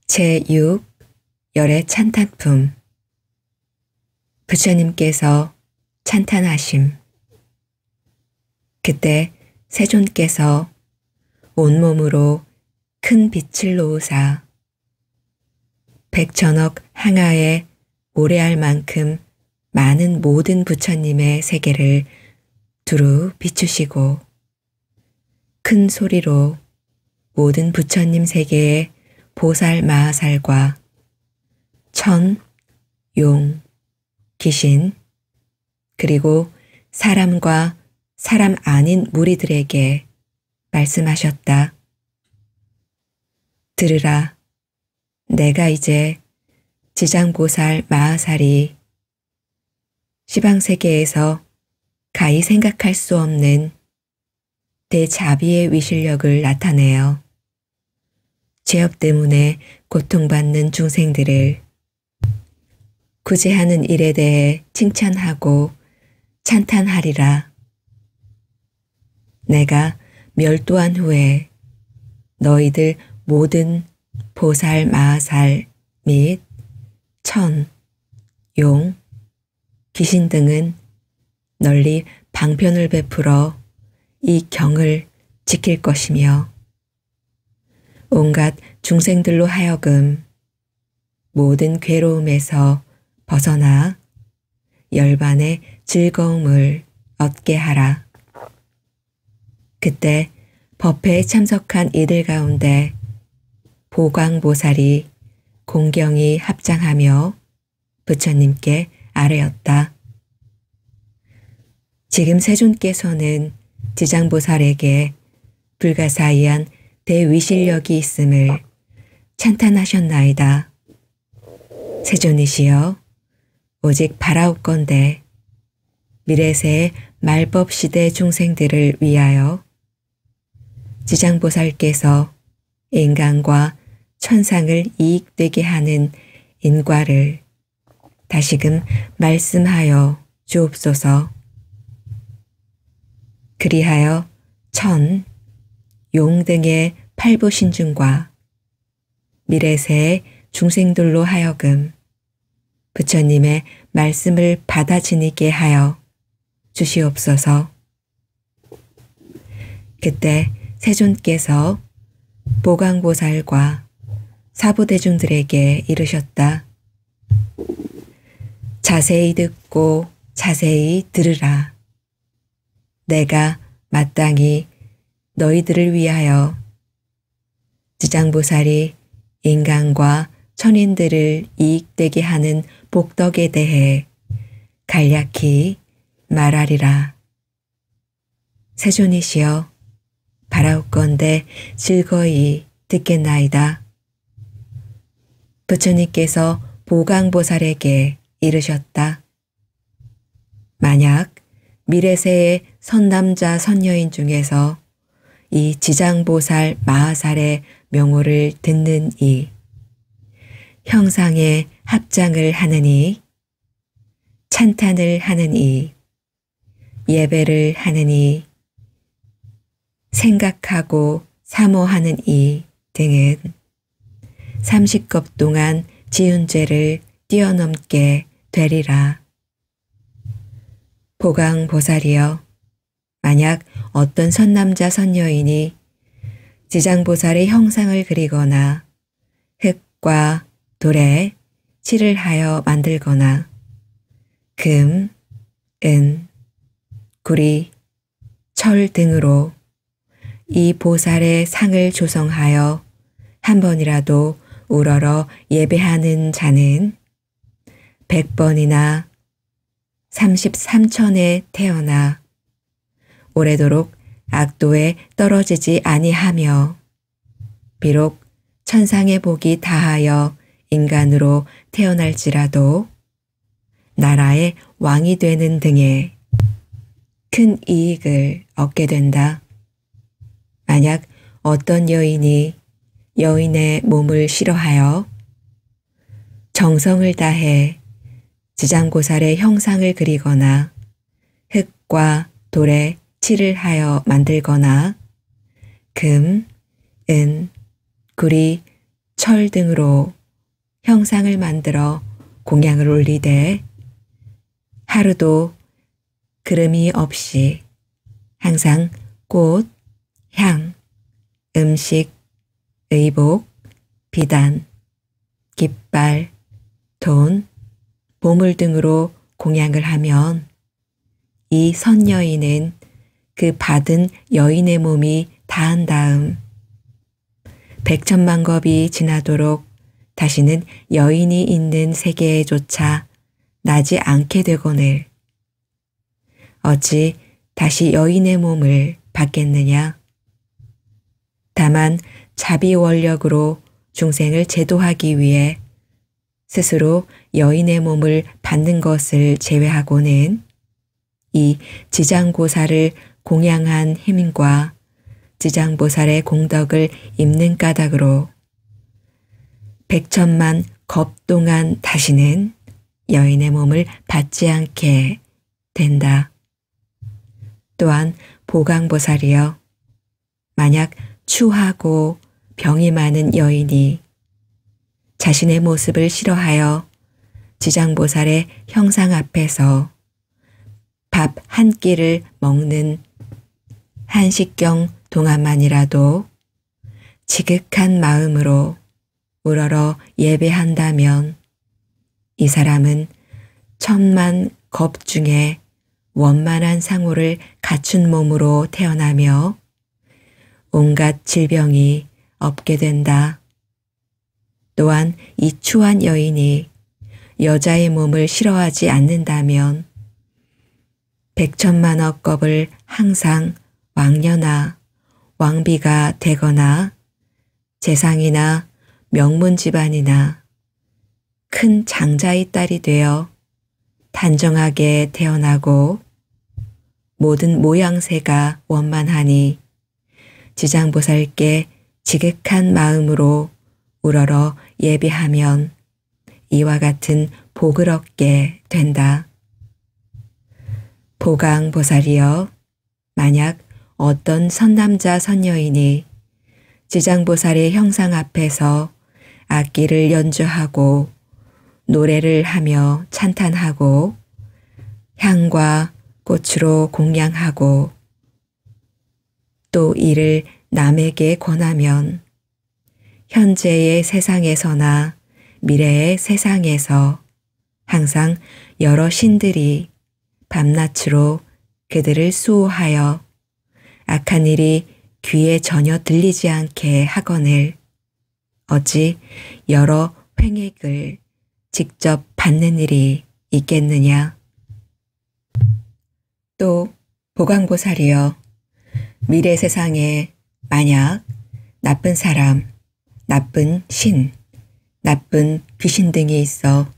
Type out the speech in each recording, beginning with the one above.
제6 열의 찬탄품. 부처님께서 찬탄하심. 그때 세존께서 온몸으로 큰 빛을 놓으사 백천억 항아에 오래할 만큼 많은 모든 부처님의 세계를 두루 비추시고 큰 소리로 모든 부처님 세계의 보살 마하살과 천, 용, 귀신, 그리고 사람과 사람 아닌 무리들에게 말씀하셨다. 들으라. 내가 이제 지장보살 마하살이 시방세계에서 가히 생각할 수 없는 대자비의 위실력을 나타내어 죄업 때문에 고통받는 중생들을 구제하는 일에 대해 칭찬하고 찬탄하리라. 내가 멸도한 후에 너희들 모든 보살 마하살 및 천, 용, 귀신 등은 널리 방편을 베풀어 이 경을 지킬 것이며 온갖 중생들로 하여금 모든 괴로움에서 벗어나 열반의 즐거움을 얻게 하라. 그때 법회에 참석한 이들 가운데 보광보살이 공경히 합장하며 부처님께 아뢰었다. 지금 세존께서는 지장보살에게 불가사의한 대위실력이 있음을 찬탄하셨나이다. 세존이시여, 오직 바라옵건대 미래세의 말법시대 중생들을 위하여 지장보살께서 인간과 천상을 이익되게 하는 인과를 다시금 말씀하여 주옵소서. 그리하여 천, 용 등의 팔부신중과 미래세의 중생들로 하여금 부처님의 말씀을 받아 지니게 하여 주시옵소서. 그때 세존께서 보광보살과 사부대중들에게 이르셨다. 자세히 듣고 자세히 들으라. 내가 마땅히 너희들을 위하여 지장보살이 인간과 천인들을 이익되게 하는 복덕에 대해 간략히 말하리라. 세존이시여, 바라옵건대 즐거이 듣겠나이다. 부처님께서 보광보살에게 이르셨다. 만약 미래세의 선남자 선여인 중에서 이 지장보살 마하살의 명호를 듣는 이, 형상에 합장을 하느니, 찬탄을 하느니, 예배를 하느니, 생각하고 사모하는 이 등은 30겁 동안 지은 죄를 뛰어넘게 되리라. 보광보살이여, 만약 어떤 선남자 선여인이 지장보살의 형상을 그리거나 흙과 돌에 칠을 하여 만들거나 금, 은, 구리, 철 등으로 이 보살의 상을 조성하여 한 번이라도 우러러 예배하는 자는 100번이나 33천에 태어나 오래도록 악도에 떨어지지 아니하며 비록 천상의 복이 다하여 인간으로 태어날지라도 나라의 왕이 되는 등의 큰 이익을 얻게 된다. 만약 어떤 여인이 여인의 몸을 싫어하여 정성을 다해 지장보살의 형상을 그리거나 흙과 돌에 칠을 하여 만들거나 금, 은, 구리, 철 등으로 형상을 만들어 공양을 올리되 하루도 그름이 없이 항상 꽃, 향, 음식, 의복, 비단, 깃발, 돈, 보물 등으로 공양을 하면 이 선여인은 그 받은 여인의 몸이 다한 다음 백천만 겁이 지나도록 다시는 여인이 있는 세계에조차 나지 않게 되거늘 어찌 다시 여인의 몸을 받겠느냐. 다만 자비원력으로 중생을 제도하기 위해 스스로 여인의 몸을 받는 것을 제외하고는 이 지장고사를 공양한 힘과 지장보살의 공덕을 입는 까닭으로 백천만 겁 동안 다시는 여인의 몸을 받지 않게 된다. 또한 보강보살이여 만약 추하고 병이 많은 여인이 자신의 모습을 싫어하여 지장보살의 형상 앞에서 밥 한 끼를 먹는 한식경 동안만이라도 지극한 마음으로 우러러 예배한다면 이 사람은 천만 겁 중에 원만한 상호를 갖춘 몸으로 태어나며 온갖 질병이 없게 된다. 또한 이 추한 여인이 여자의 몸을 싫어하지 않는다면 백천만억 겁을 항상 왕녀나 왕비가 되거나 재상이나 명문 집안이나 큰 장자의 딸이 되어 단정하게 태어나고 모든 모양새가 원만하니 지장보살께 지극한 마음으로 우러러 예배하면 이와 같은 복을 얻게 된다. 보강보살이여 만약 어떤 선남자 선여인이 지장보살의 형상 앞에서 악기를 연주하고 노래를 하며 찬탄하고 향과 꽃으로 공양하고 또 이를 남에게 권하면 현재의 세상에서나 미래의 세상에서 항상 여러 신들이 밤낮으로 그들을 수호하여 악한 일이 귀에 전혀 들리지 않게 하거늘 어찌 여러 횡액을 직접 받는 일이 있겠느냐. 또 보강보살이여 미래 세상에 만약 나쁜 사람, 나쁜 신, 나쁜 귀신 등이 있어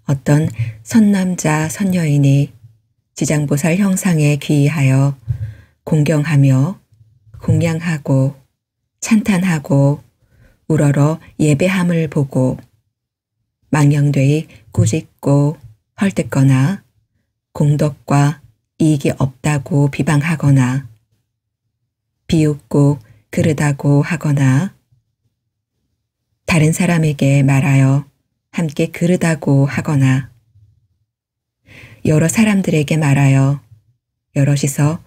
어떤 선남자 선여인이 지장보살 형상에 귀의하여 공경하며 공양하고 찬탄하고 우러러 예배함을 보고 망령되이 꾸짖고 헐뜯거나 공덕과 이익이 없다고 비방하거나 비웃고 그르다고 하거나 다른 사람에게 말하여 함께 그르다고 하거나 여러 사람들에게 말하여 여럿이서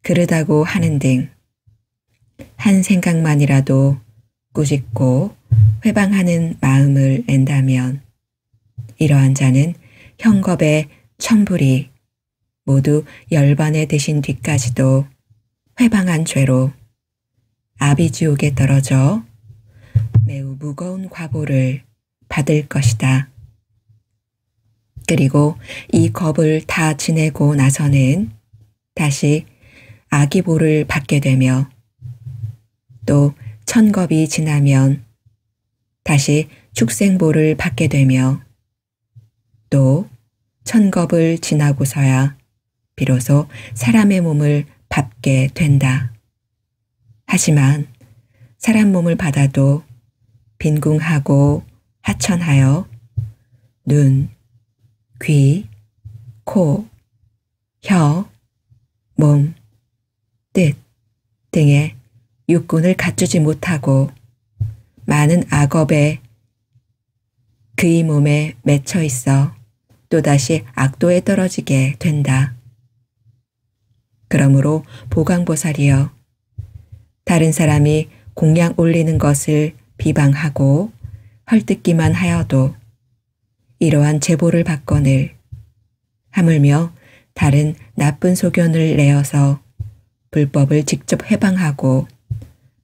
그르다고 하는 등 한 생각만이라도 꾸짖고 회방하는 마음을 낸다면 이러한 자는 형겁의 천불이 모두 열반에 드신 뒤까지도 회방한 죄로 아비지옥에 떨어져 매우 무거운 과보를 받을 것이다. 그리고 이 겁을 다 지내고 나서는 다시 아기보를 받게 되며 또 천겁이 지나면 다시 축생보를 받게 되며 또 천겁을 지나고서야 비로소 사람의 몸을 받게 된다. 하지만 사람 몸을 받아도 빈궁하고 하천하여 눈, 귀, 코, 혀, 몸, 뜻 등의 육군을 갖추지 못하고 많은 악업에 그의 몸에 맺혀 있어 또다시 악도에 떨어지게 된다. 그러므로 보강보살이여, 다른 사람이 공양 올리는 것을 비방하고 헐뜯기만 하여도 이러한 제보를 받거늘 하물며 다른 나쁜 소견을 내어서 불법을 직접 해방하고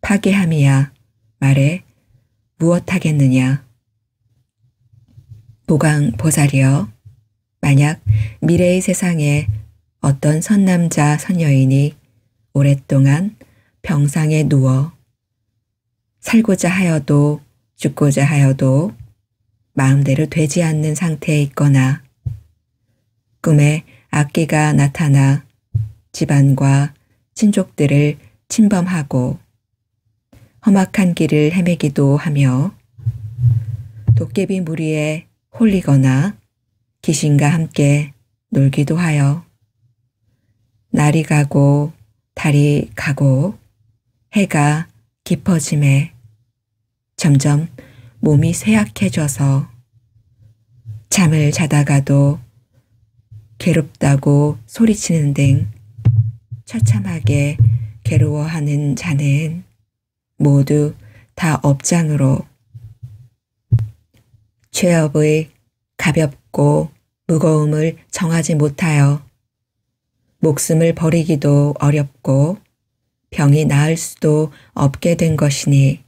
파괴함이야 말해 무엇하겠느냐. 보강보살이여, 만약 미래의 세상에 어떤 선남자 선여인이 오랫동안 병상에 누워 살고자 하여도 죽고자 하여도 마음대로 되지 않는 상태에 있거나 꿈에 악귀가 나타나 집안과 친족들을 침범하고 험악한 길을 헤매기도 하며 도깨비 무리에 홀리거나 귀신과 함께 놀기도 하여 날이 가고 달이 가고 해가 깊어짐에 점점 몸이 쇠약해져서 잠을 자다가도 괴롭다고 소리치는 등 처참하게 괴로워하는 자는 모두 다 업장으로 죄업의 가볍고 무거움을 정하지 못하여 목숨을 버리기도 어렵고 병이 나을 수도 없게 된 것이니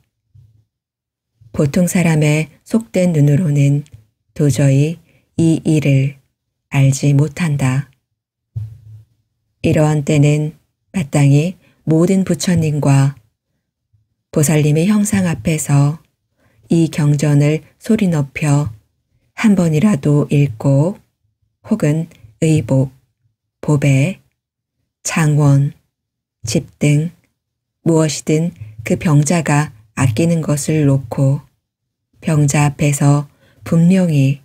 보통 사람의 속된 눈으로는 도저히 이 일을 알지 못한다. 이러한 때는 마땅히 모든 부처님과 보살님의 형상 앞에서 이 경전을 소리 높여 한 번이라도 읽고 혹은 의복, 보배, 장원, 집 등 무엇이든 그 병자가 아끼는 것을 놓고 병자 앞에서 분명히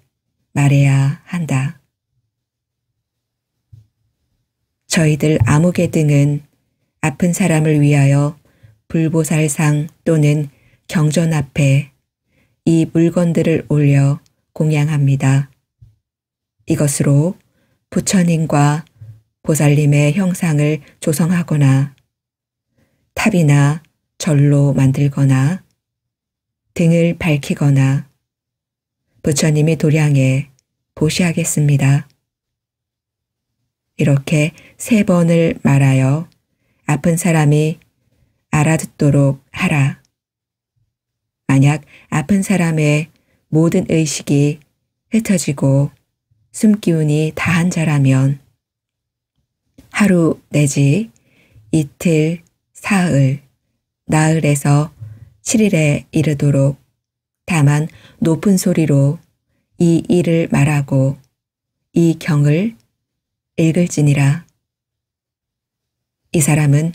말해야 한다. 저희들 아무개 등은 아픈 사람을 위하여 불보살상 또는 경전 앞에 이 물건들을 올려 공양합니다. 이것으로 부처님과 보살님의 형상을 조성하거나 탑이나 절로 만들거나 등을 밝히거나 부처님의 도량에 보시하겠습니다. 이렇게 3번을 말하여 아픈 사람이 알아듣도록 하라. 만약 아픈 사람의 모든 의식이 흩어지고 숨기운이 다한 자라면 하루 내지 이틀, 사흘, 나흘에서 7일에 이르도록 다만 높은 소리로 이 일을 말하고 이 경을 읽을지니라. 이 사람은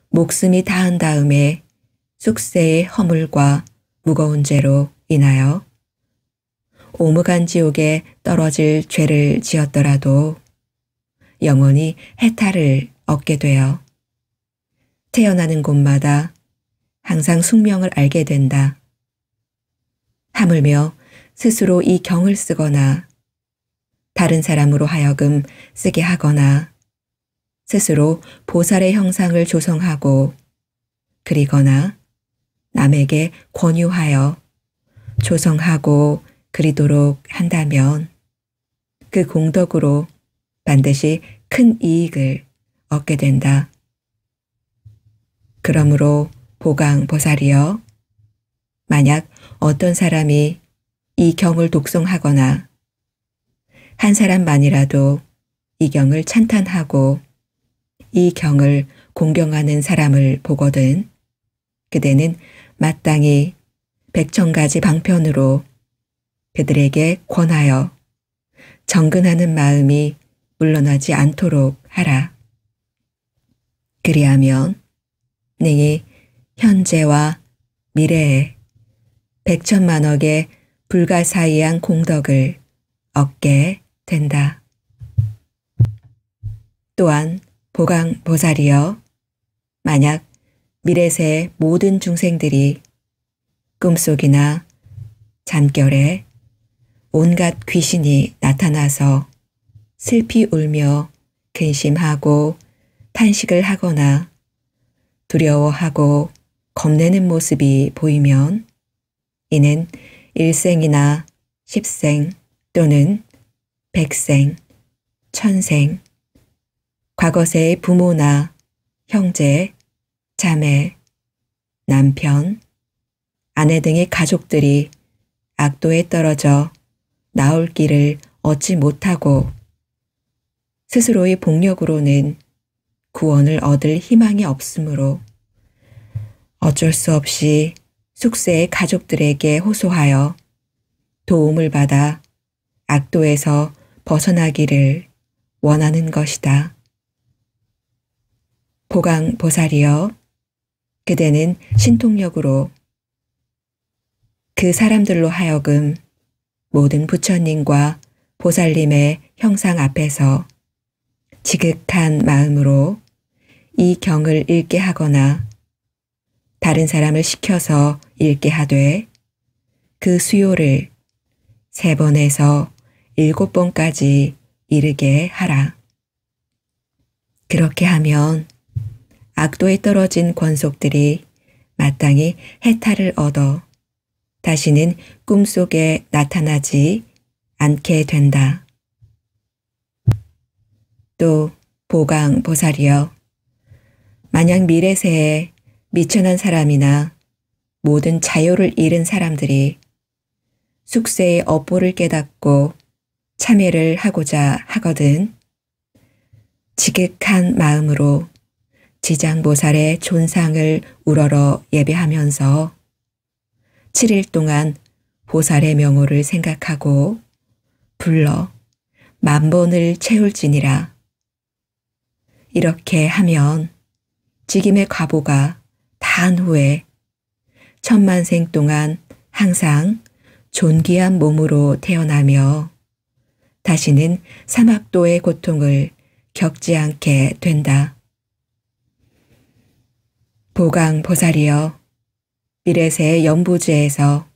목숨이 다한 다음에 쑥세의 허물과 무거운 죄로 인하여 오무간 지옥에 떨어질 죄를 지었더라도 영원히 해탈을 얻게 되어 태어나는 곳마다 항상 숙명을 알게 된다. 하물며 스스로 이 경을 쓰거나 다른 사람으로 하여금 쓰게 하거나 스스로 보살의 형상을 조성하고 그리거나 남에게 권유하여 조성하고 그리도록 한다면 그 공덕으로 반드시 큰 이익을 얻게 된다. 그러므로 보강보살이여, 만약 어떤 사람이 이 경을 독송하거나 한 사람만이라도 이 경을 찬탄하고 이 경을 공경하는 사람을 보거든 그대는 마땅히 100,000가지 방편으로 그들에게 권하여 정근하는 마음이 물러나지 않도록 하라. 그리하면 능히 현재와 미래에 100,000,000억의 불가사의한 공덕을 얻게 된다. 또한 보강보살이여, 만약 미래세의 모든 중생들이 꿈속이나 잠결에 온갖 귀신이 나타나서 슬피 울며 근심하고 탄식을 하거나 두려워하고 겁내는 모습이 보이면 이는 일생이나 십생 또는 백생, 천생, 과거세의 부모나 형제, 자매, 남편, 아내 등의 가족들이 악도에 떨어져 나올 길을 얻지 못하고 스스로의 복력으로는 구원을 얻을 희망이 없으므로 어쩔 수 없이 숙세의 가족들에게 호소하여 도움을 받아 악도에서 벗어나기를 원하는 것이다. 보강보살이여, 그대는 신통력으로 그 사람들로 하여금 모든 부처님과 보살님의 형상 앞에서 지극한 마음으로 이 경을 읽게 하거나 다른 사람을 시켜서 읽게 하되 그 수요를 3번에서 7번까지 이르게 하라. 그렇게 하면 악도에 떨어진 권속들이 마땅히 해탈을 얻어 다시는 꿈속에 나타나지 않게 된다. 또 보강보살이여, 만약 미래세에 미천한 사람이나 모든 자유를 잃은 사람들이 숙세의 업보를 깨닫고 참회를 하고자 하거든 지극한 마음으로 지장보살의 존상을 우러러 예배하면서 7일 동안 보살의 명호를 생각하고 불러 10,000번을 채울지니라. 이렇게 하면 직임의 과보가 다한 후에 10,000생 동안 항상 존귀한 몸으로 태어나며 다시는 사막도의 고통을 겪지 않게 된다. 보강보살이여, 미래세 연부지에서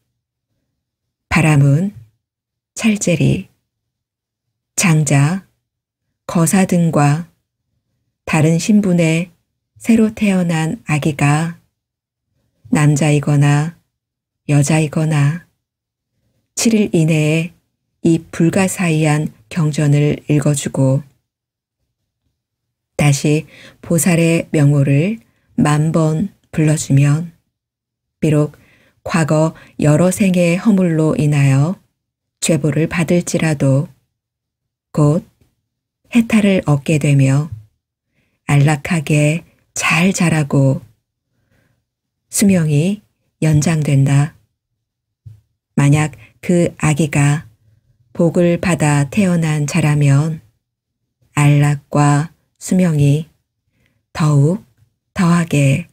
바라문, 찰제리, 장자, 거사 등과 다른 신분의 새로 태어난 아기가 남자이거나 여자이거나 7일 이내에 이 불가사의한 경전을 읽어주고 다시 보살의 명호를 10,000번 불러주면 비록 과거 여러 생의 허물로 인하여 죄보를 받을지라도 곧 해탈을 얻게 되며 안락하게 잘 자라고 수명이 연장된다. 만약 그 아기가 복을 받아 태어난 자라면 안락과 수명이 더욱 더하게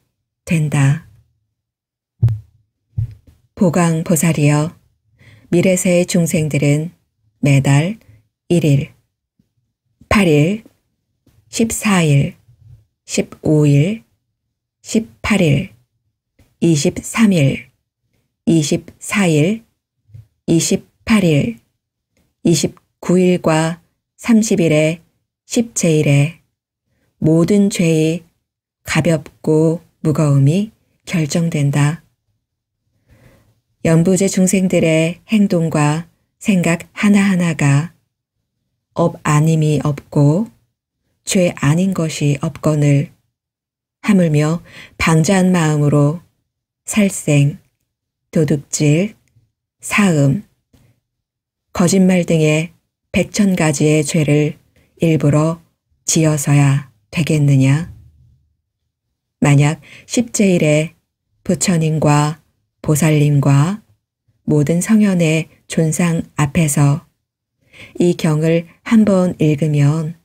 된다. 보강보살이여, 미래세의 중생들은 매달 1일, 8일, 14일, 15일, 18일, 23일, 24일, 28일, 29일과 30일의 10제일에 모든 죄의 가볍고 무거움이 결정된다. 연부제 중생들의 행동과 생각 하나하나가 업 아님이 없고 죄 아닌 것이 없거늘 하물며 방자한 마음으로 살생, 도둑질, 사음, 거짓말 등의 100,000가지의 죄를 일부러 지어서야 되겠느냐? 만약 10제일에 부처님과 보살님과 모든 성현의 존상 앞에서 이 경을 한번 읽으면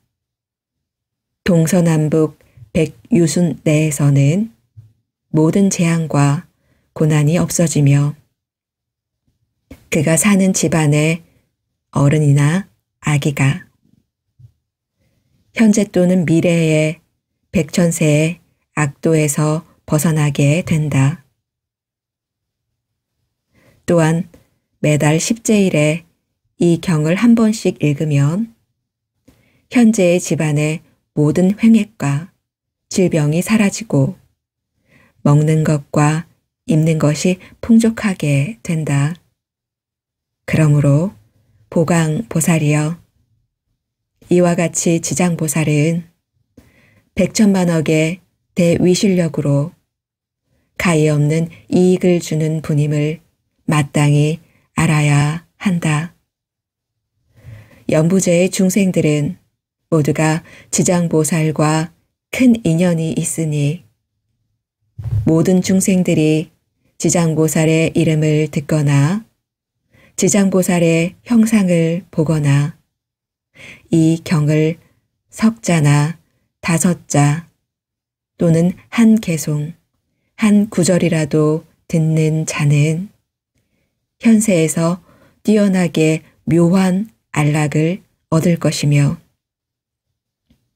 동서남북 100유순 내에서는 모든 재앙과 고난이 없어지며 그가 사는 집안의 어른이나 아기가 현재 또는 미래의 100,000세의 악도에서 벗어나게 된다. 또한 매달 10제일에 이 경을 한 번씩 읽으면 현재의 집안의 모든 횡액과 질병이 사라지고 먹는 것과 입는 것이 풍족하게 된다. 그러므로 보강보살이여, 이와 같이 지장보살은 백천만억의 대위실력으로 가히 없는 이익을 주는 분임을 마땅히 알아야 한다. 연부제의 중생들은 모두가 지장보살과 큰 인연이 있으니 모든 중생들이 지장보살의 이름을 듣거나 지장보살의 형상을 보거나 이 경을 석자나 5자 또는 한 개송, 한 구절이라도 듣는 자는 현세에서 뛰어나게 묘한 안락을 얻을 것이며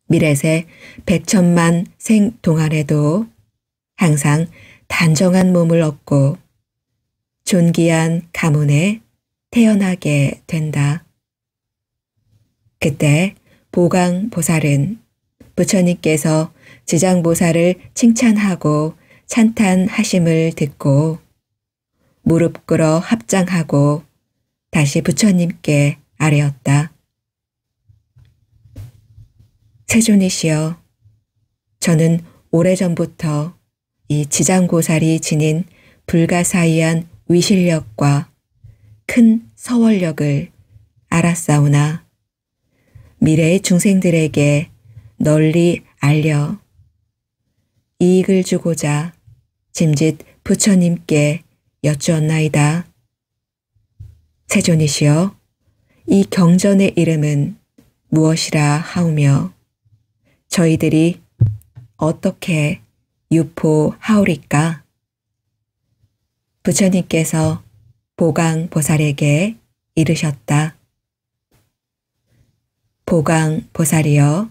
미래세 백천만 생 동안에도 항상 단정한 몸을 얻고 존귀한 가문에 태어나게 된다. 그때 보강보살은 부처님께서 지장보살을 칭찬하고 찬탄하심을 듣고 무릎 꿇어 합장하고 다시 부처님께 아뢰었다. 세존이시여, 저는 오래전부터 이 지장보살이 지닌 불가사의한 위실력과 큰 서월력을 알았사오나 미래의 중생들에게 널리 알려 이익을 주고자 짐짓 부처님께 여쭈었나이다. 세존이시여, 이 경전의 이름은 무엇이라 하오며 저희들이 어떻게 유포하오리까? 부처님께서 보강보살에게 이르셨다. 보강보살이여,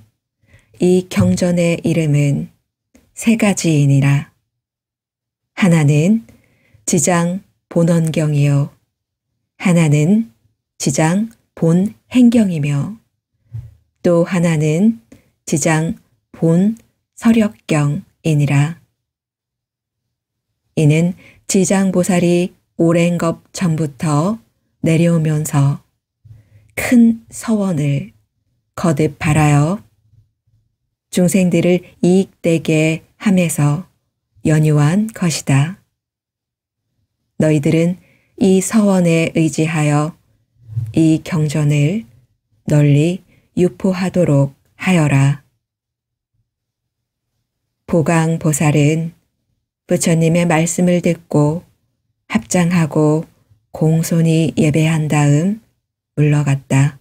이 경전의 이름은 3가지이니라. 하나는 지장 본원경이요, 하나는 지장 본행경이며 또 하나는 지장 본서력경이니라. 이는 지장보살이 오랜 것 전부터 내려오면서 큰 서원을 거듭 바라여 중생들을 이익되게 함에서 연유한 것이다. 너희들은 이 서원에 의지하여 이 경전을 널리 유포하도록 하여라. 보강보살은 부처님의 말씀을 듣고 합장하고 공손히 예배한 다음 물러갔다.